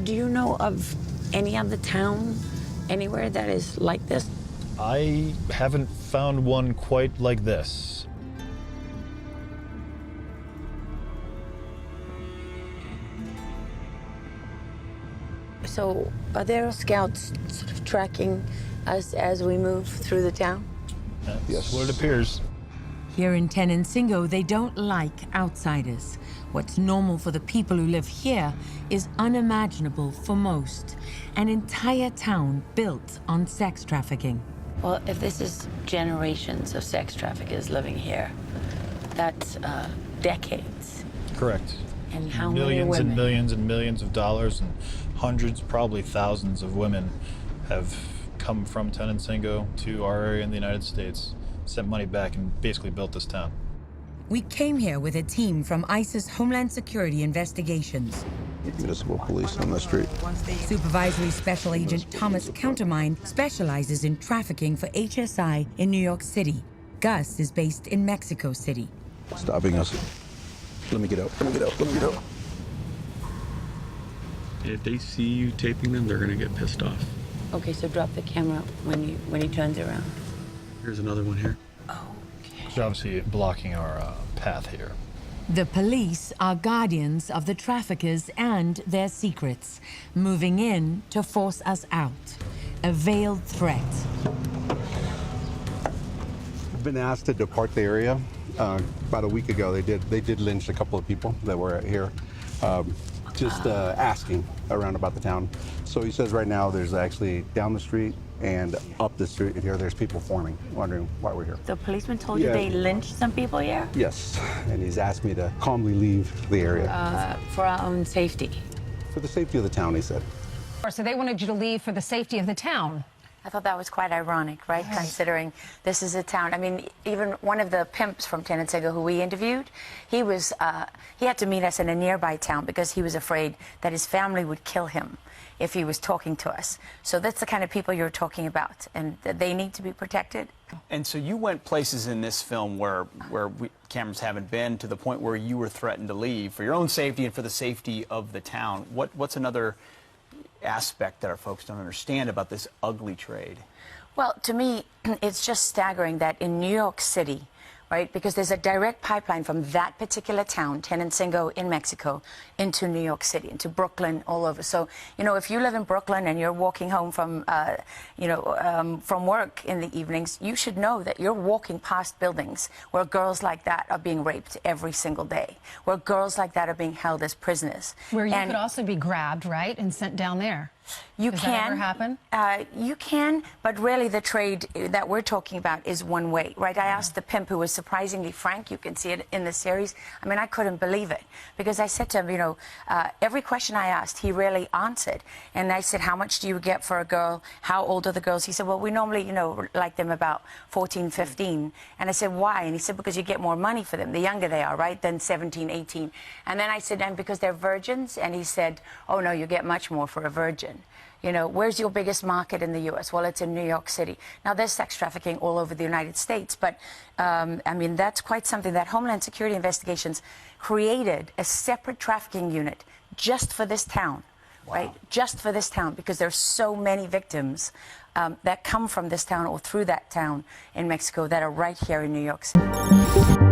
Do you know of any other town anywhere that is like this? I haven't found one quite like this. So are there scouts sort of tracking us as we move through the town? That's what it appears. Here in Tenancingo, they don't like outsiders. What's normal for the people who live here is unimaginable for most. An entire town built on sex trafficking. Well, if this is generations of sex traffickers living here, that's decades. Correct. And how many Millions women? and millions and millions of dollars, and hundreds, probably thousands of women have come from Tenancingo to our area in the United States, sent money back, and basically built this town. We came here with a team from ICE's Homeland Security Investigations. Municipal police on the street. Supervisory Special Agent Thomas Countermine specializes in trafficking for HSI in New York City. Gus is based in Mexico City. Stopping us. Let me get out. Let me get out. Let me get out. If they see you taping them, they're gonna get pissed off. Okay, so drop the camera when he turns around. Here's another one here. Okay. It's obviously blocking our path here. The police are guardians of the traffickers and their secrets, moving in to force us out. A veiled threat. I've been asked to depart the area. About a week ago, they did lynch a couple of people that were here, just asking around about the town. So he says right now there's actually down the street and up the street here, there's people forming, wondering why we're here. The policeman told you Yeah. they lynched some people here? Yes, and he's asked me to calmly leave the area. For our own safety. For the safety of the town, he said. So they wanted you to leave for the safety of the town. I thought that was quite ironic, right? Considering this is a town. I mean, even one of the pimps from Tenancingo who we interviewed, he had to meet us in a nearby town because he was afraid that his family would kill him if he was talking to us. So that's the kind of people you're talking about, and they need to be protected. And so you went places in this film where cameras haven't been, to the point where you were threatened to leave for your own safety and for the safety of the town. What's another aspect that our folks don't understand about this ugly trade? Well, to me, it's just staggering that in New York City, right, because there's a direct pipeline from that particular town, Tenancingo in Mexico, into New York City, into Brooklyn, all over. So, you know, if you live in Brooklyn and you're walking home from, from work in the evenings, you should know that you're walking past buildings where girls like that are being raped every single day, where girls like that are being held as prisoners. Where you could also be grabbed, right, and sent down there. You Does can. that ever happen? You can, but really the trade that we're talking about is one way, right? I asked the pimp, who was surprisingly frank. You can see it in the series. I mean, I couldn't believe it, because I said to him, you know, every question I asked, he really answered. And I said, how much do you get for a girl? How old are the girls? He said, well, we normally, you know, like them about 14, 15. And I said, why? And he said, because you get more money for them, the younger they are, right, than 17, 18. And then I said, and because they're virgins? And he said, oh, no, you get much more for a virgin. You know, where's your biggest market in the U.S.? Well, it's in New York City. Now, there's sex trafficking all over the United States, but, I mean, that's quite something that Homeland Security Investigations created a separate trafficking unit just for this town, right? Just for this town, because there's so many victims that come from this town or through that town in Mexico that are right here in New York City.